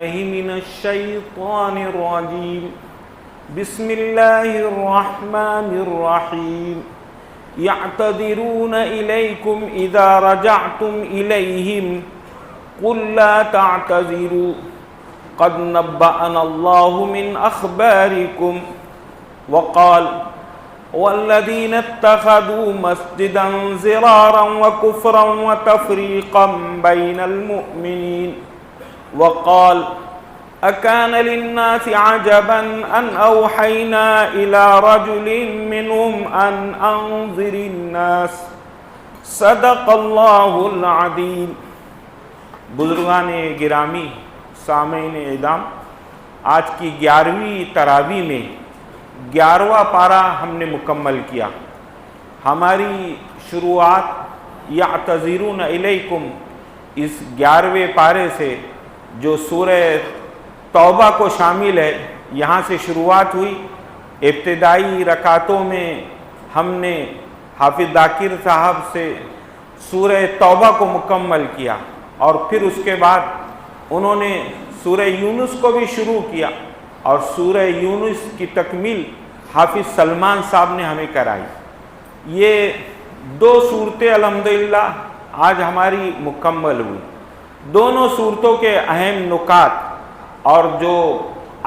من الشيطان الرجيم بسم الله الرحمن الرحيم يعتذرون إليكم إذا رجعتم إليهم قل لا تعتذروا قد نبأنا الله من أخباركم وقال والذين اتخذوا مسجدا ضرارا وكفرا وتفريقا بين المؤمنين وقال أكان للناس عجبا أن أوحينا إلى رجل منهم أن أنذر الناس صدق اللہ العظیم۔ بزرگان گرامی، سامعین اعظام، آج کی 11ویں تراویح میں 11واں پارہ ہم نے مکمل کیا۔ ہماری شروعات یعتذرون الیکم اس 11ویں پارے سے جو سورہ توبہ کو شامل ہے یہاں سے شروعات ہوئی۔ ابتدائی رکعتوں میں ہم نے حافظ ذاکر صاحب سے سورہ توبہ کو مکمل کیا اور پھر اس کے بعد انہوں نے سورہ یونس کو بھی شروع کیا اور سورہ یونس کی تکمیل حافظ سلمان صاحب نے ہمیں کرائی۔ یہ 2 صورتیں الحمدللہ آج ہماری مکمل ہوئی۔ دونوں صورتوں کے اہم نکات اور جو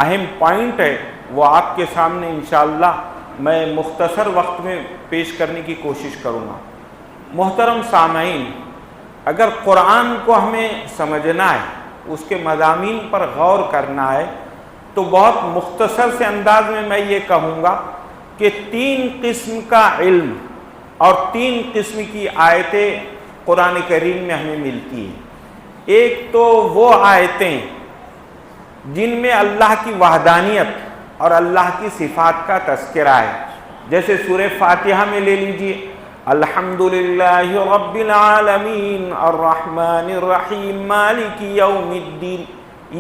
اہم پوائنٹ ہے وہ آپ کے سامنے انشاءاللہ میں مختصر وقت میں پیش کرنے کی کوشش کروں گا۔ محترم سامعین، اگر قرآن کو ہمیں سمجھنا ہے، اس کے مضامین پر غور کرنا ہے تو بہت مختصر سے انداز میں یہ کہوں گا کہ 3 قسم کا علم اور 3 قسم کی آیتیں قرآن کریم میں ہمیں ملتی ہیں۔ ایک تو وہ آیتیں جن میں اللہ کی وحدانیت اور اللہ کی صفات کا تذکرہ ہے، جیسے سورہ فاتحہ میں لے لیجئے الحمدللہ رب العالمین الرحمن الرحیم مالک یوم الدین،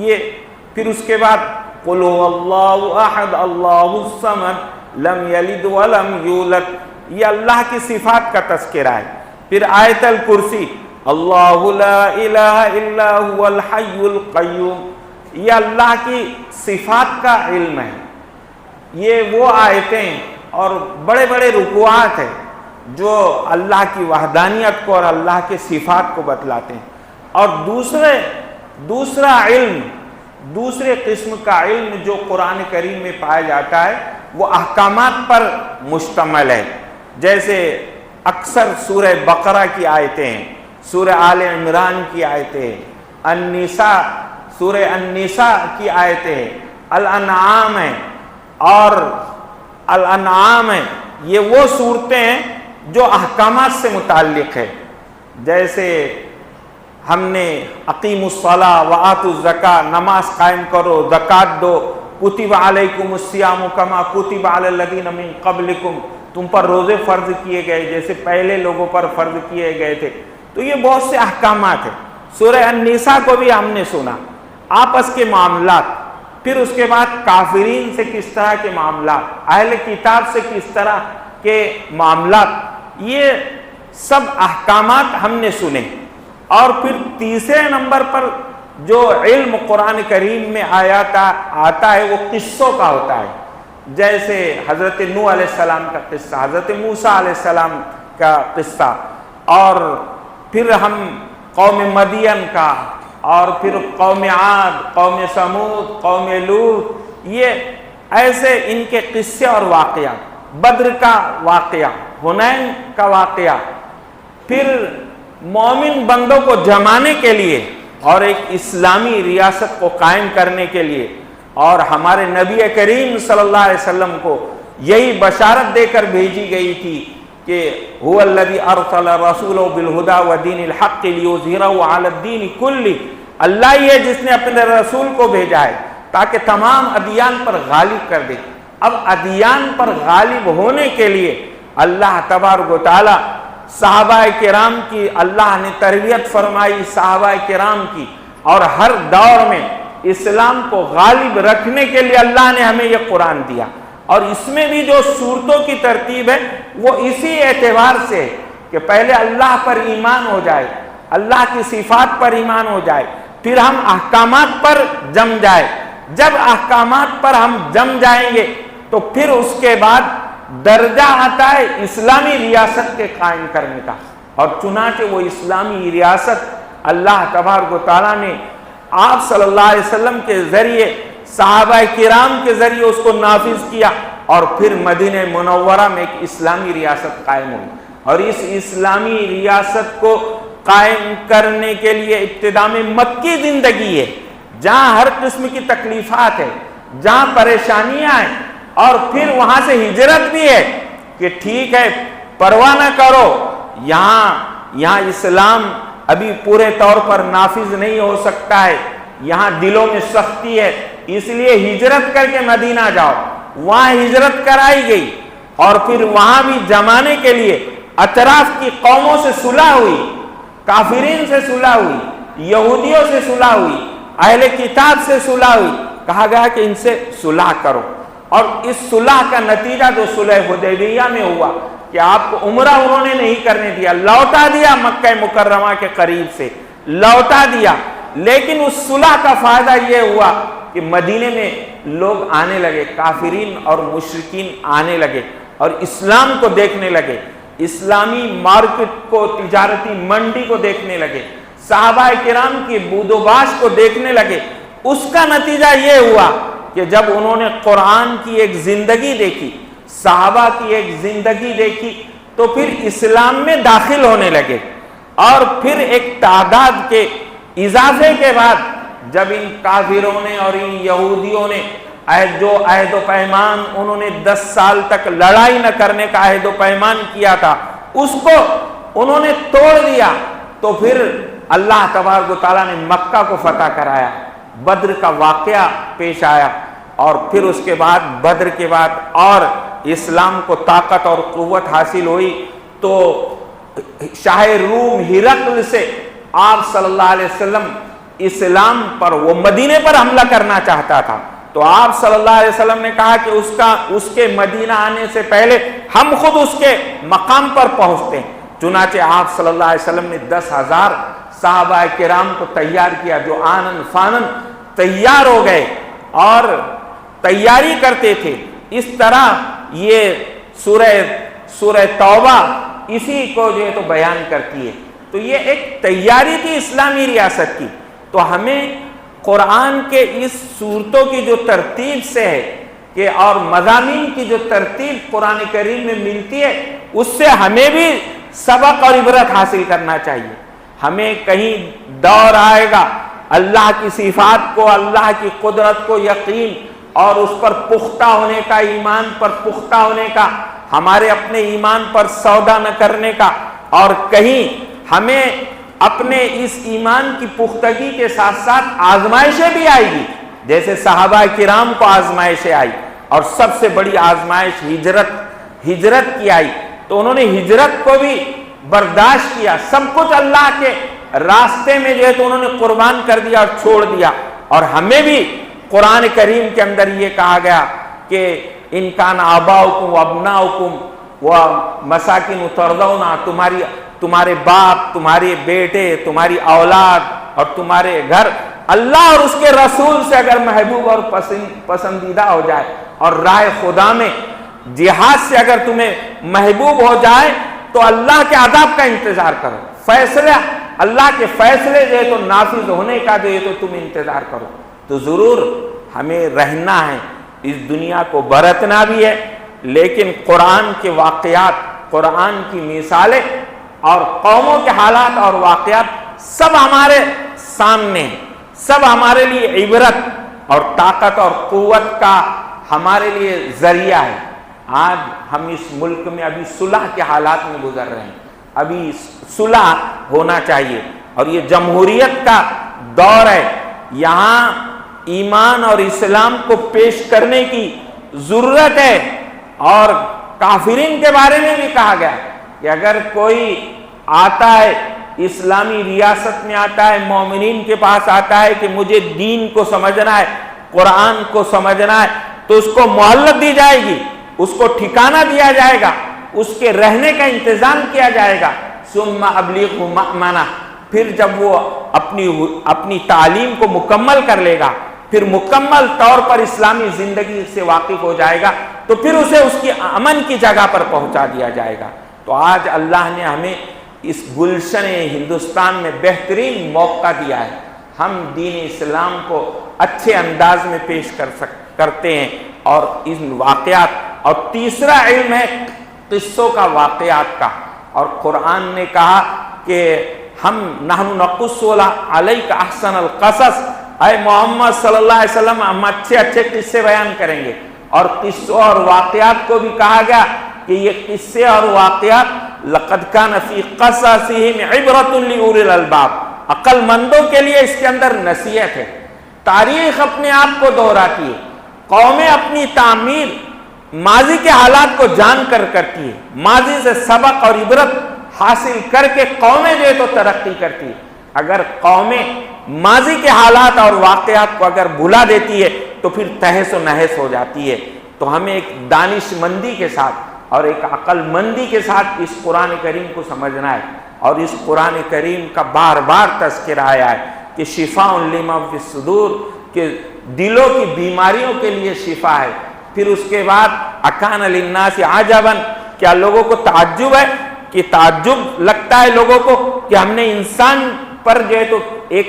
یہ پھر اس کے بعد قل هو اللہ احد اللہ الصمد لم یلد ولم یولد، یہ اللہ کی صفات کا تذکرہ ہے۔ پھر آیت الکرسی اللہ لا الہ الا هو الحی القیوم، یہ اللہ کی صفات کا علم ہے۔ یہ وہ آیتیں اور بڑے بڑے رکوعات ہیں جو اللہ کی وحدانیت کو اور اللہ کے صفات کو بتلاتے ہیں۔ اور دوسرا علم، دوسرے قسم کا علم جو قرآن کریم میں پایا جاتا ہے وہ احکامات پر مشتمل ہے، جیسے اکثر سورہ بقرہ کی آیتیں ہیں، سورہ آل عمران کی آیتیں، النساء سورہ النساء کی آیتیں، الانعام ہیں اور الانعام ہیں، یہ وہ صورتیں ہیں جو احکامات سے متعلق ہے۔ جیسے ہم نے اقیموا الصلاۃ وآتوا الزکاۃ، نماز قائم کرو، زکوٰۃ دو، کتب علیکم الصیام کما کتب علی الذین من قبلکم، تم پر روزے فرض کیے گئے جیسے پہلے لوگوں پر فرض کیے گئے تھے۔ تو یہ بہت سے احکامات ہیں۔ سورہ النساء کو بھی ہم نے سنا، آپس کے معاملات، پھر اس کے بعد کافرین سے کس طرح کے معاملات، اہل کتاب سے کس طرح کے معاملات، یہ سب احکامات ہم نے سنے۔ اور پھر تیسرے نمبر پر جو علم قرآن کریم میں آتا ہے وہ قصوں کا ہوتا ہے، جیسے حضرت نوح علیہ السلام کا قصہ، حضرت موسیٰ علیہ السلام کا قصہ، اور پھر ہم قوم مدین کا، اور پھر قوم عاد، قوم سمود، قوم لوط، یہ ایسے ان کے قصے اور واقعات، بدر کا واقعہ، حنین کا واقعہ، پھر مومن بندوں کو جمانے کے لیے اور ایک اسلامی ریاست کو قائم کرنے کے لیے، اور ہمارے نبی کریم صلی اللہ علیہ وسلم کو یہی بشارت دے کر بھیجی گئی تھی کہ هو الذی ارسل رسولہ بالہدی ودین الحق لیظہرہ علی الدین کلہ، اللہ ہی ہے جس نے اپنے رسول کو بھیجا ہے تاکہ تمام ادیان پر غالب کر دے۔ اب ادیان پر غالب ہونے کے لیے اللہ تبارک و تعالی صحابہ کرام کی اللہ نے تربیت فرمائی، صحابہ کرام کی، اور ہر دور میں اسلام کو غالب رکھنے کے لیے اللہ نے ہمیں یہ قرآن دیا۔ اور اس میں بھی جو صورتوں کی ترتیب ہے وہ اسی اعتبار سے ہے کہ پہلے اللہ پر ایمان ہو جائے، اللہ کی صفات پر ایمان ہو جائے، پھر ہم احکامات پر جم جائے. جب احکامات پر ہم جم جائیں گے تو پھر اس کے بعد درجہ آتا ہے اسلامی ریاست کے قائم کرنے کا. اور چنانچہ وہ اسلامی ریاست اللہ تبارک و تعالیٰ نے آپ صلی اللہ علیہ وسلم کے ذریعے صحابہ کرام کے ذریعے اس کو نافذ کیا اور پھر مدینہ منورہ میں ایک اسلامی ریاست قائم ہوئی. اور اس اسلامی ریاست کو قائم کرنے کے لیے ابتدا میں مکی زندگی ہے جہاں ہر قسم کی تکلیفات ہے, جہاں پریشانیاں ہیں, اور پھر وہاں سے ہجرت بھی ہے کہ ٹھیک ہے پرواہ نہ کرو, یہاں اسلام ابھی پورے طور پر نافذ نہیں ہو سکتا ہے, یہاں دلوں میں سختی ہے, اس لیے ہجرت کر کے مدینہ جاؤ. وہاں ہجرت کرائی گئی اور پھر وہاں بھی جمانے کے لیے اطراف کی قوموں سے صلح ہوئی, کافرین سے صلح ہوئی, یہودیوں سے صلح ہوئی, اہل کتاب سے صلح ہوئی. کہا گیا کہ ان سے صلح کرو. اور اس صلح کا نتیجہ جو صلح حدیبیہ میں ہوا کہ آپ کو عمرہ انہوں نے نہیں کرنے دیا, لوٹا دیا مکہ مکرمہ کے قریب سے لوٹا دیا. لیکن اس صلح کا فائدہ یہ ہوا کہ مدینے میں لوگ آنے لگے, کافرین اور مشرکین آنے لگے اور اسلام کو دیکھنے لگے, اسلامی مارکیٹ کو, تجارتی منڈی کو دیکھنے لگے, صحابہ کرام کی بود و باش کو دیکھنے لگے. اس کا نتیجہ یہ ہوا کہ جب انہوں نے قرآن کی ایک زندگی دیکھی, صحابہ کی ایک زندگی دیکھی, تو پھر اسلام میں داخل ہونے لگے. اور پھر ایک تعداد کے اضافے کے بعد جب ان کافروں نے اور ان یہودیوں نے جو عہد و پیمان انہوں نے 10 سال تک لڑائی نہ کرنے کا عہد و پیمان کیا تھا اس کو انہوں نے توڑ دیا, تو پھر اللہ تبارک و تعالیٰ نے مکہ کو فتح کرایا. بدر کا واقعہ پیش آیا اور پھر اس کے بعد بدر کے بعد اور اسلام کو طاقت اور قوت حاصل ہوئی. تو شاہ روم ہرقل سے آپ صلی اللہ علیہ وسلم اسلام پر, وہ مدینے پر حملہ کرنا چاہتا تھا, تو آپ صلی اللہ علیہ وسلم نے کہا کہ اس کے مدینہ آنے سے پہلے ہم خود اس کے مقام پر پہنچتے ہیں. چنانچہ آپ صلی اللہ علیہ وسلم نے 10,000 صحابہ کرام کو تیار کیا جو آنن فانن تیار ہو گئے اور تیاری کرتے تھے. اس طرح یہ سورہ توبہ اسی کو جو ہے تو بیان کرتی ہے. تو یہ ایک تیاری تھی اسلامی ریاست کی. تو ہمیں قرآن کے اس سورتوں کی جو ترتیب سے ہے کہ اور مضامین کی جو ترتیب قرآن کریم میں ملتی ہے اس سے ہمیں بھی سبق اور عبرت حاصل کرنا چاہیے. ہمیں کہیں دور آئے گا اللہ کی صفات کو, اللہ کی قدرت کو یقین اور اس پر پختہ ہونے کا, ایمان پر پختہ ہونے کا, ہمارے اپنے ایمان پر سودا نہ کرنے کا, اور کہیں ہمیں اپنے اس ایمان کی پختگی کے ساتھ ساتھ آزمائشیں بھی آئے گی, جیسے صحابہ کرام کو آزمائشیں آئی اور سب سے بڑی آزمائش ہجرت کی آئی. تو انہوں نے ہجرت کو بھی برداشت کیا, سب کچھ اللہ کے راستے میں جو ہے تو انہوں نے قربان کر دیا اور چھوڑ دیا. اور ہمیں بھی قرآن کریم کے اندر یہ کہا گیا کہ ان کان آباؤکم و ابناؤکم و مساکن ترضون, تمہارے باپ, تمہارے بیٹے, تمہاری اولاد اور تمہارے گھر اللہ اور اس کے رسول سے اگر محبوب اور پسندیدہ ہو جائے اور راہ خدا میں جہاد سے اگر تمہیں محبوب ہو جائے تو اللہ کے عذاب کا انتظار کرو, فیصلہ اللہ کے فیصلے جو ہے تو نافذ ہونے کا جو ہے تو تم انتظار کرو. تو ضرور ہمیں رہنا ہے, اس دنیا کو برتنا بھی ہے, لیکن قرآن کے واقعات, قرآن کی مثالیں اور قوموں کے حالات اور واقعات سب ہمارے سامنے ہیں, سب ہمارے لیے عبرت اور طاقت اور قوت کا ہمارے لیے ذریعہ ہے. آج ہم اس ملک میں ابھی صلح کے حالات میں گزر رہے ہیں, ابھی صلح ہونا چاہیے اور یہ جمہوریت کا دور ہے. یہاں ایمان اور اسلام کو پیش کرنے کی ضرورت ہے. اور کافرین کے بارے میں بھی کہا گیا کہ اگر کوئی آتا ہے اسلامی ریاست میں آتا ہے, مومنین کے پاس آتا ہے کہ مجھے دین کو سمجھنا ہے, قرآن کو سمجھنا ہے, تو اس کو مہلت دی جائے گی, اس کو ٹھکانہ دیا جائے گا, اس کے رہنے کا انتظام کیا جائے گا. ثم ابلغہ مأمنہ, پھر جب وہ اپنی تعلیم کو مکمل کر لے گا، پھر مکمل طور پر اسلامی زندگی سے واقف ہو جائے گا، تو پھر اسے اس کی امن کی جگہ پر پہنچا دیا جائے گا۔ تو آج اللہ نے ہمیں اس گلشن ہندوستان میں بہترین موقع دیا ہے، ہم دین اسلام کو اچھے انداز میں پیش کرتے ہیں اور ان واقعات، اور تیسرا علم ہے قصوں کا، واقعات کا، اور قرآن نے کہا کہ ہم نحن نقص علیک احسن القصص، اے محمد صلی اللہ علیہ وسلم ہم اچھے اچھے قصے بیان کریں گے۔ اور قصوں اور واقعات کو بھی کہا گیا کہ یہ قصے اور واقعات لقد کان فی قصصہم عبرۃ لأولی الالباب، عقل مندوں کے لیے اس کے اندر نصیحت ہے۔ تاریخ اپنے آپ کو دہراتی ہے، قومیں اپنی تعمیر ماضی کے حالات کو جان کر کرتی ہے، ماضی سے سبق اور عبرت حاصل کر کے قومیں جو ہے تو ترقی کرتی ہے۔ اگر قومیں ماضی کے حالات اور واقعات کو اگر بھلا دیتی ہے تو پھر تہس و نہس ہو جاتی ہے۔ تو ہمیں ایک دانش مندی کے ساتھ اور ایک عقل مندی کے ساتھ اس قرآن کریم کو سمجھنا ہے، اور اس قرآن کریم کا بار بار تذکرہ آیا ہے کہ شفاء لما فی الصدور، کہ دلوں کی بیماریوں کے لیے شفا ہے۔ پھر اس کے بعد اکان للناس عجبا، کیا لوگوں کو تعجب ہے، کہ تعجب لگتا ہے لوگوں کو کہ ہم نے انسان پر جو ہے تو ایک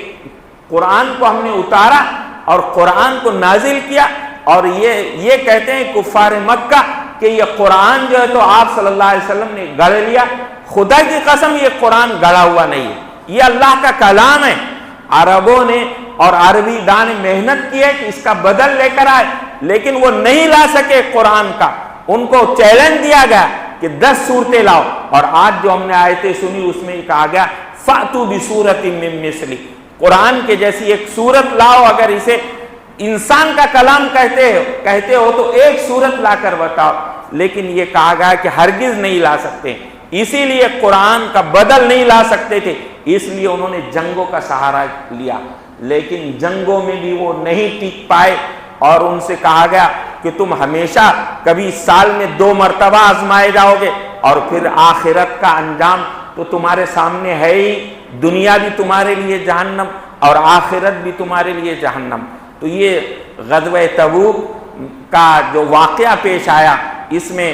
قرآن کو ہم نے اتارا اور قرآن کو نازل کیا، اور یہ کہتے ہیں کفار مکہ کہ یہ قرآن جو ہے تو آپ صلی اللہ علیہ وسلم نے گڑھ لیا۔ خدا کی قسم یہ قرآن گڑھا ہوا نہیں ہے، یہ اللہ کا کلام ہے۔ عربوں نے اور عربی دان نے محنت کی ہے کہ اس کا بدل لے کر آئے، لیکن وہ نہیں لا سکے قرآن کا۔ ان کو چیلنج دیا گیا کہ 10 صورتیں لاؤ، اور آج جو ہم نے آیتیں سنی اس میں کہا گیا فَأْتُوا بِسُورَةٍ مِّن مِّثْلِهِ، قرآن کے جیسی ایک صورت لاؤ، اگر اسے انسان کا کلام کہتے ہو تو ایک صورت لا کر بتاؤ۔ لیکن یہ کہا گیا کہ ہرگز نہیں لا سکتے، اسی لیے قرآن کا بدل نہیں لا سکتے تھے، اس لیے انہوں نے جنگوں کا سہارا لیا، لیکن جنگوں میں بھی وہ نہیں ٹک پائے، اور ان سے کہا گیا کہ تم ہمیشہ کبھی سال میں 2 مرتبہ آزمائے جاؤ گے، اور پھر آخرت کا انجام تو تمہارے سامنے ہے ہی، دنیا بھی تمہارے لیے جہنم اور آخرت بھی تمہارے لیے جہنم۔ تو یہ غزوہ تبوک کا جو واقعہ پیش آیا، اس میں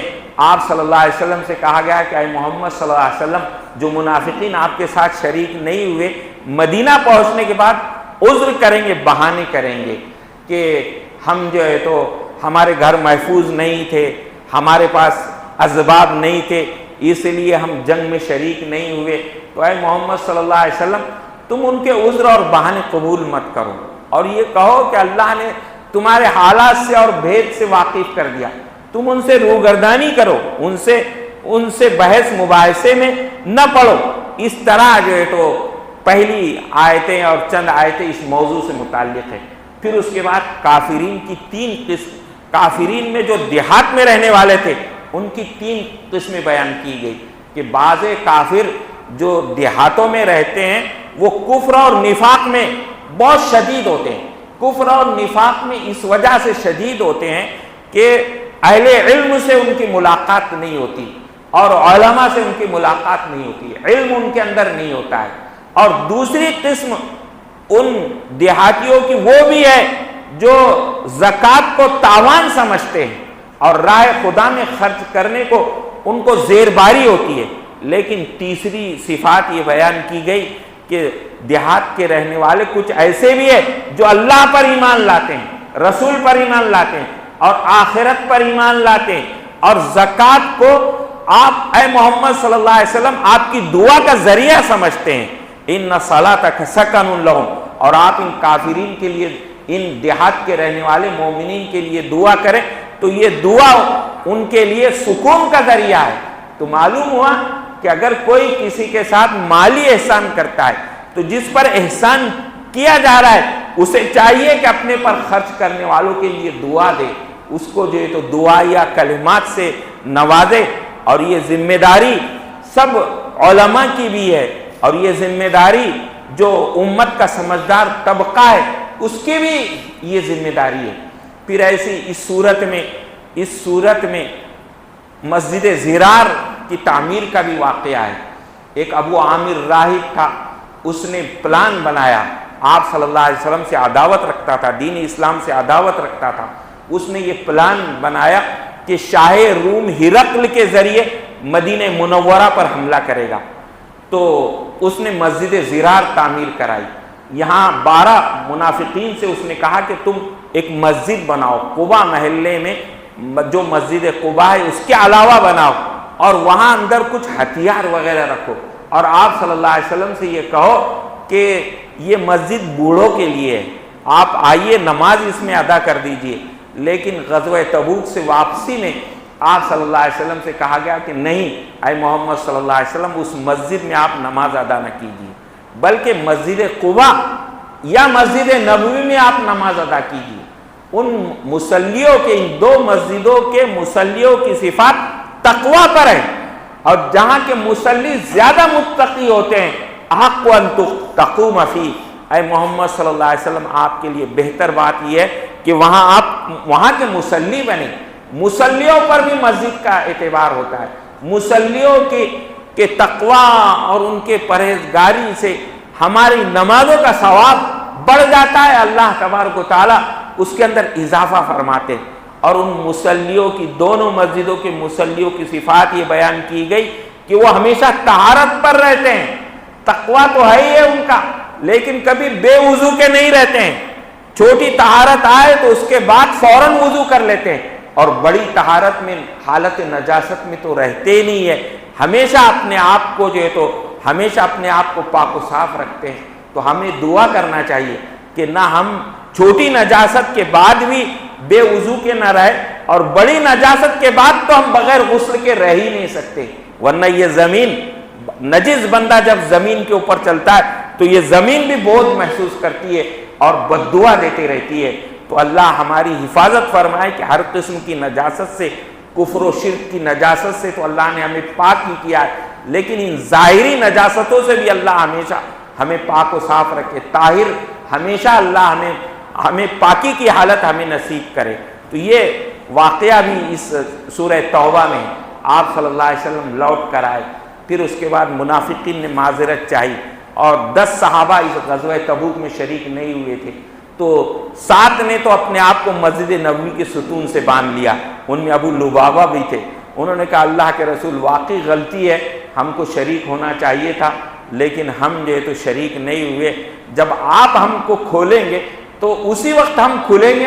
آپ صلی اللہ علیہ وسلم سے کہا گیا کہ اے محمد صلی اللہ علیہ وسلم، جو منافقین آپ کے ساتھ شریک نہیں ہوئے، مدینہ پہنچنے کے بعد عذر کریں گے، بہانے کریں گے کہ ہم جو ہے تو ہمارے گھر محفوظ نہیں تھے، ہمارے پاس اسباب نہیں تھے، اس لیے ہم جنگ میں شریک نہیں ہوئے۔ تو اے محمد صلی اللہ علیہ وسلم، تم ان کے عذر اور بہانے قبول مت کرو، اور یہ کہو کہ اللہ نے تمہارے حالات سے اور بھید سے واقف کر دیا، تم ان سے روگردانی کرو، ان سے بحث مباحثے میں نہ پڑو۔ اس طرح جو ہے تو پہلی آیتیں اور چند آیتیں اس موضوع سے متعلق ہیں۔ پھر اس کے بعد کافرین کی 3 قسم، کافرین میں جو دیہات میں رہنے والے تھے ان کی 3 قسمیں بیان کی گئی، کہ بعض کافر جو دیہاتوں میں رہتے ہیں وہ کفر اور نفاق میں بہت شدید ہوتے ہیں۔ کفر اور نفاق میں اس وجہ سے شدید ہوتے ہیں کہ اہل علم سے ان کی ملاقات نہیں ہوتی، اور علماء سے ان کی ملاقات نہیں ہوتی، علم ان کے اندر نہیں ہوتا ہے۔ اور دوسری قسم ان دیہاتیوں کی وہ بھی ہے جو زکوٰۃ کو تاوان سمجھتے ہیں اور راہ خدا میں خرچ کرنے کو ان کو زیر باری ہوتی ہے۔ لیکن تیسری صفات یہ بیان کی گئی کہ دیہات کے رہنے والے کچھ ایسے بھی ہیں جو اللہ پر ایمان لاتے ہیں، رسول پر ایمان لاتے ہیں اور آخرت پر ایمان لاتے ہیں، اور زکوٰۃ کو آپ اے محمد صلی اللہ علیہ وسلم آپ کی دعا کا ذریعہ سمجھتے ہیں۔ ان صلاتک سکن لہم، اور آپ ان کافرین کے لیے، ان دیہات کے رہنے والے مومنین کے لیے دعا کریں تو یہ دعا ان کے لیے سکون کا ذریعہ ہے۔ تو معلوم ہوا کہ اگر کوئی کسی کے ساتھ مالی احسان کرتا ہے تو جس پر احسان کیا جا رہا ہے اسے چاہیے کہ اپنے پر خرچ کرنے والوں کے لیے دعا دے، اس کو جو ہے تو دعا یا کلمات سے نوازے۔ اور یہ ذمہ داری سب علماء کی بھی ہے، اور یہ ذمہ داری جو امت کا سمجھدار طبقہ ہے اس کی بھی یہ ذمہ داری ہے۔ پھر ایسی اس صورت میں مسجد زرار کی تعمیر کا بھی واقعہ ہے۔ ایک ابو عامر راہب تھا، اس نے پلان بنایا، آپ صلی اللہ علیہ وسلم سے عداوت رکھتا تھا، دین اسلام سے عداوت رکھتا تھا، اس نے یہ پلان بنایا کہ شاہ روم ہرقل کے ذریعے مدینہ منورہ پر حملہ کرے گا۔ تو اس نے مسجد زرار تعمیر کرائی، یہاں 12 منافقین سے اس نے کہا کہ تم ایک مسجد بناؤ، قباء محلے میں جو مسجد قباء ہے اس کے علاوہ بناؤ، اور وہاں اندر کچھ ہتھیار وغیرہ رکھو، اور آپ صلی اللہ علیہ وسلم سے یہ کہو کہ یہ مسجد بوڑھوں کے لیے ہے، آپ آئیے نماز اس میں ادا کر دیجئے۔ لیکن غزوہ تبوک سے واپسی میں آپ صلی اللہ علیہ وسلم سے کہا گیا کہ نہیں اے محمد صلی اللہ علیہ وسلم، اس مسجد میں آپ نماز ادا نہ کیجیے، بلکہ مسجد قباء یا مسجد نبوی میں آپ نماز ادا کیجیے۔ ان مصلیوں کے، ان 2 مسجدوں کے مصلیوں کی صفات تقوی پر ہے، اور جہاں کے مصلی زیادہ متقی ہوتے ہیں، احق ان تقوم فی، اے محمد صلی اللہ علیہ وسلم آپ کے لیے بہتر بات یہ ہے کہ آپ وہاں کے مصلی بنیں۔ مصلیوں پر بھی مسجد کا اعتبار ہوتا ہے، مصلیوں کے تقوی اور ان کے پرہیزگاری سے ہماری نمازوں کا ثواب بڑھ جاتا ہے، اللہ تبارک و تعالی اس کے اندر اضافہ فرماتے ہیں۔ اور ان مصلیوں کی، دونوں مسجدوں کے مصلیوں کی صفات یہ بیان کی گئی کہ وہ ہمیشہ طہارت پر رہتے ہیں، تقوی تو ہے ہی ہے ان کا، لیکن کبھی بے وضو کے نہیں رہتے ہیں، چھوٹی طہارت آئے تو اس کے بعد فوراً وضو کر لیتے ہیں، اور بڑی طہارت میں حالت نجاست میں تو رہتے ہی نہیں ہے، ہمیشہ اپنے آپ کو جو ہے تو ہمیشہ اپنے آپ کو پاک و صاف رکھتے ہیں۔ تو ہمیں دعا کرنا چاہیے کہ نہ ہم چھوٹی نجاست کے بعد بھی بے وضو کے نہ رہے، اور بڑی نجاست کے بعد تو ہم بغیر غسل کے رہ ہی نہیں سکتے، ورنہ یہ زمین، نجس بندہ جب زمین کے اوپر چلتا ہے تو یہ زمین بھی بہت محسوس کرتی ہے اور بد دعا دیتی رہتی ہے۔ تو اللہ ہماری حفاظت فرمائے کہ ہر قسم کی نجاست سے، کفر و شرک کی نجاست سے تو اللہ نے ہمیں پاک ہی کیا ہے، لیکن ان ظاہری نجاستوں سے بھی اللہ ہمیشہ ہمیں پاک و صاف رکھے، طاہر ہمیشہ اللہ ہمیں پاکی کی حالت ہمیں نصیب کرے۔ تو یہ واقعہ بھی اس سورہ توبہ میں آپ صلی اللہ علیہ وسلم لوٹ کر آئے، پھر اس کے بعد منافقین نے معذرت چاہی، اور 10 صحابہ اس غزوہ تبوک میں شریک نہیں ہوئے تھے، تو 7 نے تو اپنے آپ کو مسجد نبوی کے ستون سے باندھ لیا، ان میں ابو لبابہ بھی تھے، انہوں نے کہا اللہ کے رسول واقعی غلطی ہے، ہم کو شریک ہونا چاہیے تھا، لیکن ہم جو ہے تو شریک نہیں ہوئے، جب آپ ہم کو کھولیں گے تو اسی وقت ہم کھلیں گے،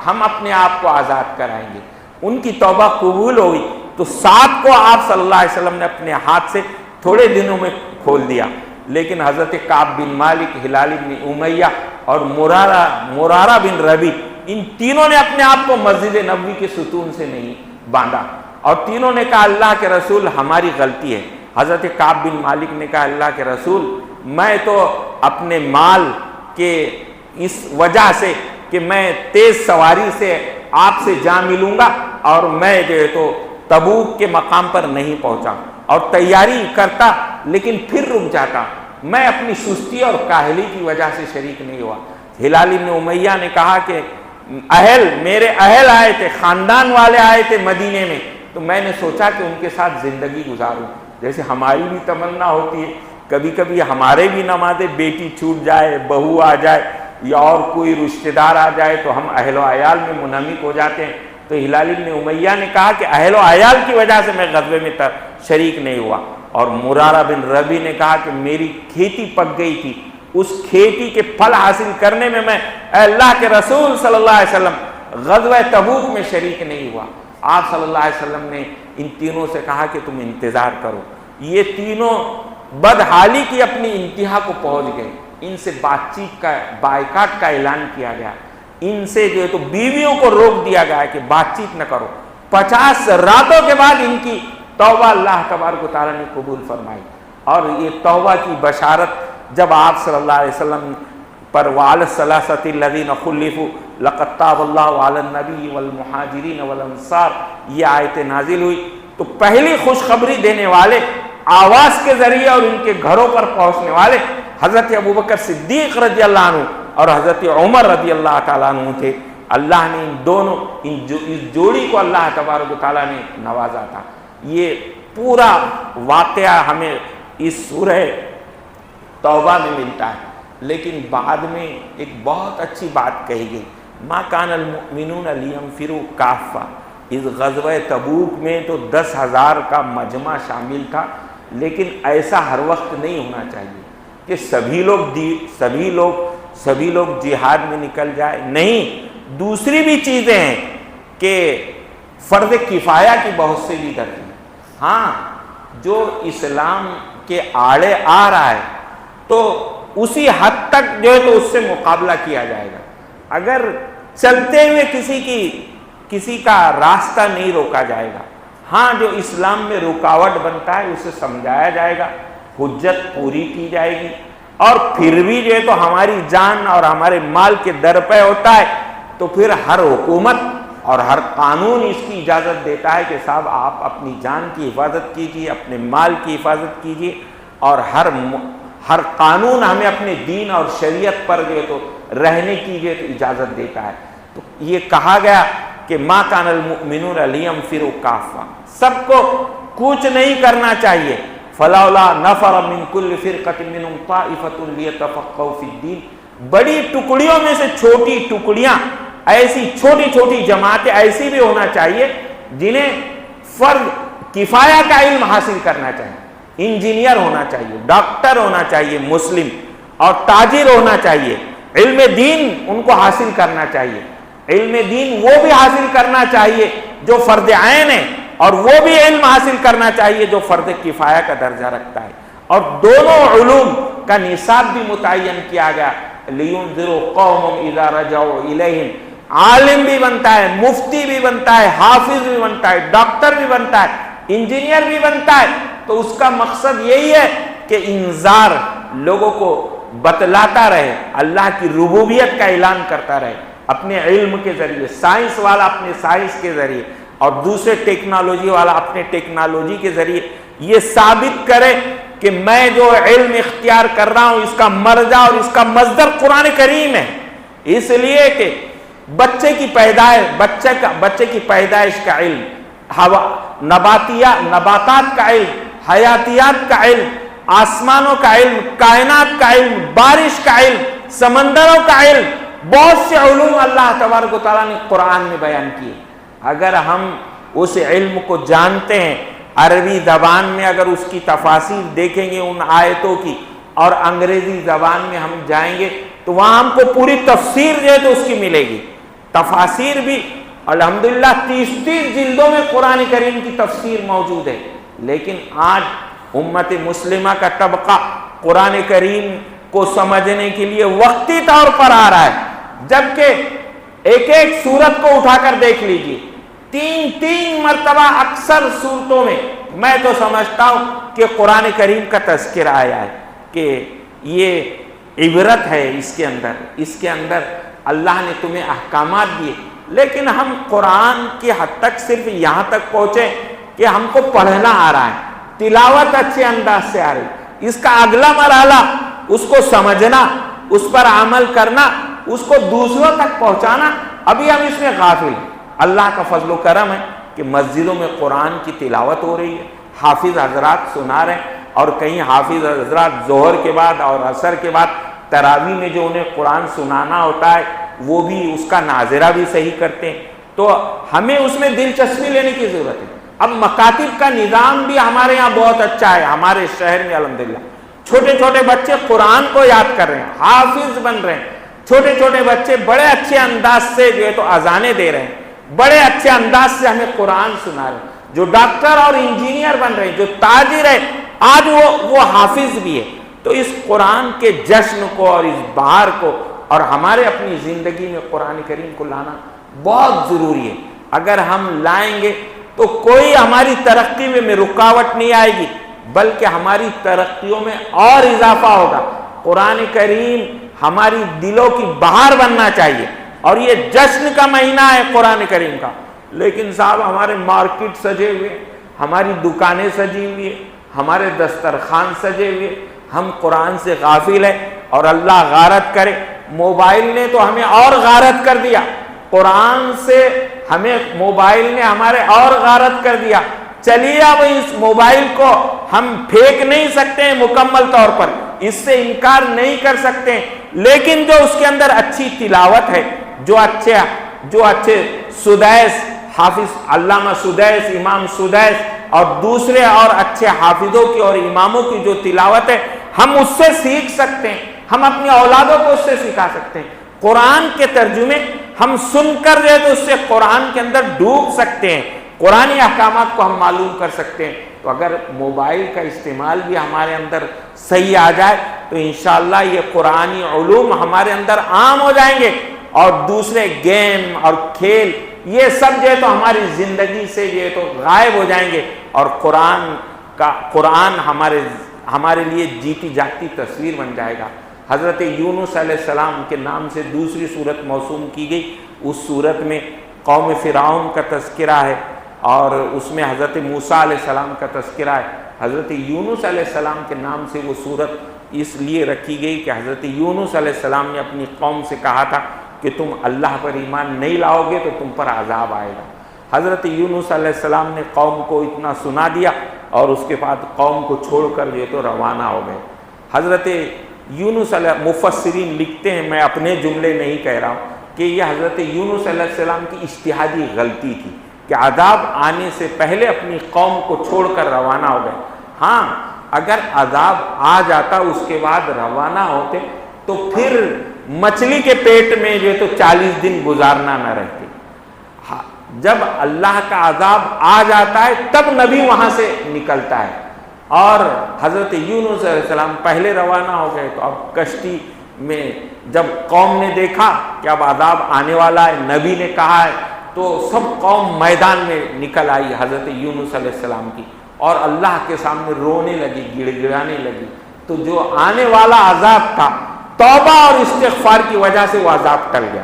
ہم اپنے آپ کو آزاد کرائیں گے۔ ان کی توبہ قبول ہوئی، تو 7 کو آپ صلی اللہ علیہ وسلم نے اپنے ہاتھ سے تھوڑے دنوں میں کھول دیا، لیکن حضرت کعب بن مالک، ہلال بن امیہ اور مرارہ بن ربی، ان تینوں نے اپنے آپ کو مسجد نبوی کے ستون سے نہیں باندھا، اور تینوں نے کہا اللہ کے رسول ہماری غلطی ہے۔ حضرت کعب بن مالک نے کہا اللہ کے رسول میں تو اپنے مال کے اس وجہ سے کہ میں تیز سواری سے آپ سے جا ملوں گا، اور میں جو ہے تو تبوک کے مقام پر نہیں پہنچا، اور تیاری کرتا لیکن پھر رک جاتا، میں اپنی سستی اور کاہلی کی وجہ سے شریک نہیں ہوا۔ ہلال بن امیہ نے کہا کہ میرے اہل آئے تھے، خاندان والے آئے تھے مدینے میں، تو میں نے سوچا کہ ان کے ساتھ زندگی گزاروں، جیسے ہماری بھی تمنا ہوتی ہے کبھی کبھی ہمارے بھی نمازیں، بیٹی چھوٹ جائے، بہو آ جائے، یا اور کوئی رشتہ دار آ جائے تو ہم اہل و عیال میں منہمک ہو جاتے ہیں۔ تو ہلال بن امیہ نے کہا کہ اہل و عیال کی وجہ سے میں غزوے میں شریک نہیں ہوا، اور مرارہ بن ربی نے کہا کہ میری کھیتی پک گئی تھی، اس کھیتی کے پھل حاصل کرنے میں اے اللہ کے رسول صلی اللہ علیہ وسلم غزوہ تبوک میں شریک نہیں ہوا۔ آپ صلی اللہ علیہ وسلم نے ان تینوں سے کہا کہ تم انتظار کرو، یہ تینوں بدحالی کی اپنی انتہا کو پہنچ گئے، ان سے بات چیت کا، بائیکاٹ کا اعلان کیا گیا، ان سے جو ہے تو بیویوں کو روک دیا گیا کہ بات چیت نہ کرو۔ 50 راتوں کے بعد ان کی توبہ اللہ تبارک و تعالیٰ نے قبول فرمائی، اور یہ توبہ کی بشارت جب آپ صلی اللہ علیہ وسلم پر وعلی الثلاثۃ الذین خلفوا لقد تاب اللہ علی النبی والمہاجرین والانصار یہ آیت نازل ہوئی، تو پہلی خوشخبری دینے والے آواز کے ذریعے اور ان کے گھروں پر پہنچنے والے حضرت ابوبکر صدیق رضی اللہ عنہ اور حضرت عمر رضی اللہ تعالیٰ عنہ تھے۔ اللہ نے ان دونوں اس جوڑی کو اللہ تبارک و تعالیٰ نے نوازا تھا۔ یہ پورا واقعہ ہمیں اس سورہ توبہ میں ملتا ہے. لیکن بعد میں ایک بہت اچھی بات کہی گئی، ما کان المؤمنون لینفروا کافہ. اس غزوہ تبوک میں تو 10,000 کا مجمع شامل تھا، لیکن ایسا ہر وقت نہیں ہونا چاہیے کہ سبھی لوگ جہاد میں نکل جائے. نہیں، دوسری بھی چیزیں ہیں کہ فرض کفایہ کی بہت سے بھی درجے ہیں. ہاں، جو اسلام کے آڑے آ رہا ہے تو اسی حد تک جو ہے تو اس سے مقابلہ کیا جائے گا. اگر چلتے ہوئے کسی کا راستہ نہیں روکا جائے گا، ہاں جو اسلام میں رکاوٹ بنتا ہے اسے سمجھایا جائے گا، حجت پوری کی جائے گی. اور پھر بھی جو ہے تو ہماری جان اور ہمارے مال کے در پہ ہوتا ہے تو پھر ہر حکومت اور ہر قانون اس کی اجازت دیتا ہے کہ صاحب آپ اپنی جان کی حفاظت کیجیے، اپنے مال کی حفاظت کیجیے. اور ہر قانون ہمیں اپنے دین اور شریعت پر جو ہے تو رہنے کی جو ہے تو اجازت دیتا ہے. تو یہ کہا گیا کہ ما کان المؤمنون لینفروا کافہ، سب کو کوچ نہیں کرنا چاہیے. فلولا نفر من کل فرقۃ منهم طائفۃ لیتفقهوا فی الدین. بڑی ٹکڑیوں میں سے چھوٹی ٹکڑیاں، ایسی چھوٹی چھوٹی جماعتیں ایسی بھی ہونا چاہیے جنہیں فرض کفایہ کا علم حاصل کرنا چاہیے. انجینئر ہونا چاہیے، ڈاکٹر ہونا چاہیے مسلم، اور تاجر ہونا چاہیے. علم دین ان کو حاصل کرنا چاہیے. علم دین وہ بھی حاصل کرنا چاہیے جو فرض عین ہے، اور وہ بھی علم حاصل کرنا چاہیے جو فرض کفایہ کا درجہ رکھتا ہے. اور دونوں علوم کا نصاب بھی متعین کیا گیا. لِيُنذِرُوا قَوْمًا إِذَا رَجَعُوا إِلَيْهِمْ. عالم بھی بنتا ہے، مفتی بھی بنتا ہے، حافظ بھی بنتا ہے، ڈاکٹر بھی بنتا ہے، انجینئر بھی بنتا ہے. تو اس کا مقصد یہی ہے کہ انذار لوگوں کو بتلاتا رہے، اللہ کی ربوبیت کا اعلان کرتا رہے اپنے علم کے ذریعے. سائنس والا اپنے سائنس کے ذریعے اور دوسرے ٹیکنالوجی والا اپنے ٹیکنالوجی کے ذریعے یہ ثابت کرے کہ میں جو علم اختیار کر رہا ہوں اس کا مرجع اور اس کا مصدر قرآن کریم ہے. اس لیے کہ بچے کی پیدائش کا علم، نباتات کا علم، حیاتیات کا علم، آسمانوں کا علم، کائنات کا علم، بارش کا علم، سمندروں کا علم، بہت سے علوم اللہ تبارک و تعالیٰ نے قرآن میں بیان کیے. اگر ہم اس علم کو جانتے ہیں، عربی زبان میں اگر اس کی تفاسیر دیکھیں گے ان آیتوں کی، اور انگریزی زبان میں ہم جائیں گے تو وہاں ہم کو پوری تفسیر جو ہے تو اس کی ملے گی. تفاسیر بھی الحمدللہ 30 جلدوں میں قرآن کریم کی تفسیر موجود ہے. لیکن آج امت مسلمہ کا طبقہ قرآن کریم کو سمجھنے کے لیے وقتی طور پر آ رہا ہے، جبکہ ایک سورت کو اٹھا کر دیکھ لیجیے، 3 مرتبہ اکثر صورتوں میں تو سمجھتا ہوں کہ قرآن کریم کا تذکرہ آیا ہے کہ یہ عبرت ہے اس کے اندر اللہ نے تمہیں احکامات دیے. لیکن ہم قرآن کی حد تک صرف یہاں تک پہنچے کہ ہم کو پڑھنا آ رہا ہے، تلاوت اچھے انداز سے آ رہی. اس کا اگلا مرحلہ اس کو سمجھنا، اس پر عمل کرنا، اس کو دوسروں تک پہنچانا، ابھی ہم اس میں غافل. اللہ کا فضل و کرم ہے کہ مسجدوں میں قرآن کی تلاوت ہو رہی ہے، حافظ حضرات سنا رہے ہیں، اور کہیں حافظ حضرات ظہر کے بعد اور عصر کے بعد تراویح میں جو انہیں قرآن سنانا ہوتا ہے وہ بھی اس کا ناظرہ بھی صحیح کرتے ہیں. تو ہمیں اس میں دلچسپی لینے کی ضرورت ہے. اب مکاتب کا نظام بھی ہمارے یہاں بہت اچھا ہے. ہمارے شہر میں الحمدللہ چھوٹے چھوٹے بچے قرآن کو یاد کر رہے ہیں، حافظ بن رہے ہیں. چھوٹے چھوٹے بچے بڑے اچھے انداز سے جو ہے تو اذانیں دے رہے ہیں، بڑے اچھے انداز سے ہمیں قرآن سنا رہے ہیں. جو ڈاکٹر اور انجینئر بن رہے ہیں، جو تاجر ہے آج وہ حافظ بھی ہے. تو اس قرآن کے جشن کو اور اس بہار کو اور ہمارے اپنی زندگی میں قرآن کریم کو لانا بہت ضروری ہے. اگر ہم لائیں گے تو کوئی ہماری ترقی میں رکاوٹ نہیں آئے گی، بلکہ ہماری ترقیوں میں اور اضافہ ہوگا. قرآن کریم ہماری دلوں کی بہار بننا چاہیے، اور یہ جشن کا مہینہ ہے قرآن کریم کا. لیکن صاحب ہمارے مارکیٹ سجے ہوئے، ہماری دکانیں سجی ہوئی ہیں، ہمارے دسترخوان سجے ہوئے، ہم قرآن سے غافل ہیں. اور اللہ غارت کرے، موبائل نے تو ہمیں اور غارت کر دیا، قرآن سے ہمیں موبائل نے ہمارے اور غارت کر دیا. چلیے اب اس موبائل کو ہم پھینک نہیں سکتے ہیں مکمل طور پر، اس سے انکار نہیں کر سکتے، لیکن جو اس کے اندر اچھی تلاوت ہے، جو اچھے سدیس حافظ علامہ سدیس، امام سدیس اور دوسرے اور اچھے حافظوں کی اور اماموں کی جو تلاوت ہے، ہم اس سے سیکھ سکتے ہیں، ہم اپنی اولادوں کو اس سے سکھا سکتے ہیں۔ قرآن کے ترجمے ہم سن کر جو ہے تو اس سے قرآن کے اندر ڈوب سکتے ہیں، قرآنی احکامات کو ہم معلوم کر سکتے ہیں۔ تو اگر موبائل کا استعمال بھی ہمارے اندر صحیح آ جائے تو انشاءاللہ یہ قرآنی علوم ہمارے اندر عام ہو جائیں گے، اور دوسرے گیم اور کھیل یہ سب جو ہے تو ہماری زندگی سے جو ہے تو غائب ہو جائیں گے، اور قرآن ہمارے لیے جیتی جاگتی تصویر بن جائے گا۔ حضرت یونس علیہ السلام کے نام سے دوسری سورت موسوم کی گئی، اس سورت میں قوم فرعون کا تذکرہ ہے، اور اس میں حضرت موسیٰ علیہ السلام کا تذکرہ ہے۔ حضرت یونس علیہ السلام کے نام سے وہ سورت اس لیے رکھی گئی کہ حضرت یونس علیہ السلام نے اپنی قوم سے کہا تھا کہ تم اللہ پر ایمان نہیں لاؤ گے تو تم پر عذاب آئے گا۔ حضرت یونس علیہ السلام نے قوم کو اتنا سنا دیا، اور اس کے بعد قوم کو چھوڑ کر جو تو روانہ ہو گئے۔ حضرت یونس علیہ مفسرین لکھتے ہیں، میں اپنے جملے نہیں کہہ رہا ہوں، کہ یہ حضرت یونس علیہ السلام کی اجتہادی غلطی تھی کہ عذاب آنے سے پہلے اپنی قوم کو چھوڑ کر روانہ ہو گئے۔ ہاں، اگر عذاب آ جاتا اس کے بعد روانہ ہوتے تو پھر مچھلی کے پیٹ میں جو ہے تو 40 دن گزارنا نہ رہتے۔ جب اللہ کا عذاب آ جاتا ہے تب نبی وہاں سے نکلتا ہے، اور حضرت یونس علیہ السلام پہلے روانہ ہو گئے۔ تو اب کشتی میں جب قوم نے دیکھا کہ اب عذاب آنے والا ہے، نبی نے کہا ہے، تو سب قوم میدان میں نکل آئی حضرت یونس علیہ السلام کی، اور اللہ کے سامنے رونے لگی، گڑ گڑانے لگی۔ تو جو آنے والا عذاب تھا، توبہ اور استغفار کی وجہ سے وہ عذاب ٹل گیا،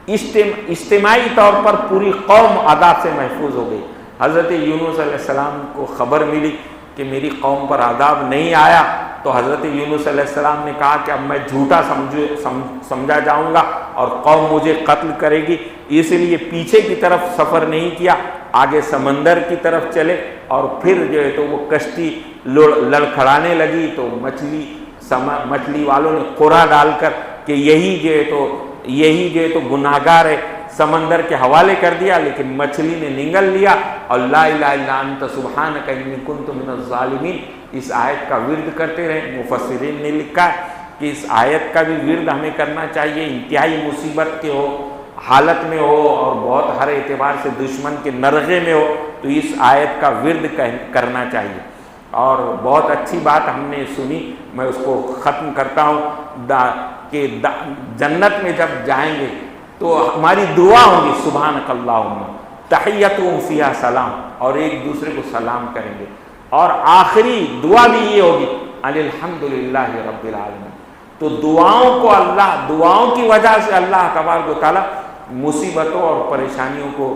اجتماعی طور پر پوری قوم عذاب سے محفوظ ہو گئی۔ حضرت یونس علیہ السلام کو خبر ملی کہ میری قوم پر عذاب نہیں آیا، تو حضرت یونس علیہ السلام نے کہا کہ اب میں جھوٹا سمجھا جاؤں گا اور قوم مجھے قتل کرے گی، اس لیے پیچھے کی طرف سفر نہیں کیا، آگے سمندر کی طرف چلے، اور پھر جو ہے تو وہ کشتی لڑکھڑانے لگی، تو مچھلی والوں نے قرعہ ڈال کر کہ یہی جو ہے تو گناہگار ہے، سمندر کے حوالے کر دیا، لیکن مچھلی نے نگل لیا، اور لا الہ الا انت سبحانک انی کنت من الظالمین اس آیت کا ورد کرتے رہے۔ مفسرین نے لکھا ہے کہ اس آیت کا بھی ورد ہمیں کرنا چاہیے، انتہائی مصیبت کے ہو، حالت میں ہو، اور بہت ہر اعتبار سے دشمن کے نرغے میں ہو، تو اس آیت کا ورد کرنا چاہیے۔ اور بہت اچھی بات ہم نے سنی، میں اس کو ختم کرتا ہوں، کہ جنت میں جب جائیں گے تو ہماری دعا ہوگی سبحانک اللہم تحیتہم فیہا سلام، اور ایک دوسرے کو سلام کریں گے، اور آخری دعا بھی یہ ہوگی الحمدللہ رب العالمین۔ تو دعاؤں کی وجہ سے اللہ تبارک و تعالیٰ مصیبتوں اور پریشانیوں کو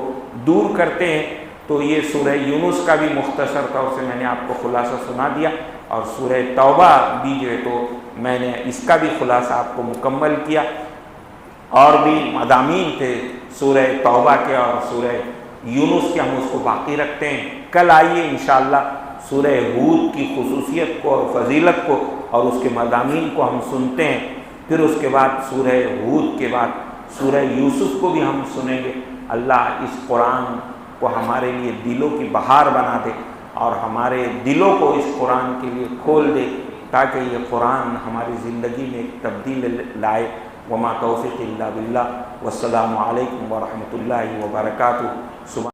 دور کرتے ہیں۔ تو یہ سورہ یونس کا بھی مختصر طور سے میں نے آپ کو خلاصہ سنا دیا، اور سورہ توبہ بھی جو ہے تو میں نے اس کا بھی خلاصہ آپ کو مکمل کیا، اور بھی مضامین تھے سورہ توبہ کے اور سورہ یونس کے، ہم اس کو باقی رکھتے ہیں۔ کل آئیے انشاءاللہ سورہ ہود کی خصوصیت کو اور فضیلت کو اور اس کے مضامین کو ہم سنتے ہیں، پھر اس کے بعد سورہ ہود کے بعد سورہ یوسف کو بھی ہم سنیں گے۔ اللہ اس قرآن کو ہمارے لیے دلوں کی بہار بنا دے، اور ہمارے دلوں کو اس قرآن کے لیے کھول دے، تاکہ یہ قرآن ہماری زندگی میں ایک تبدیلی لائے۔ وما توفیق الا باللہ، والسلام علیکم ورحمۃ اللہ وبرکاتہ۔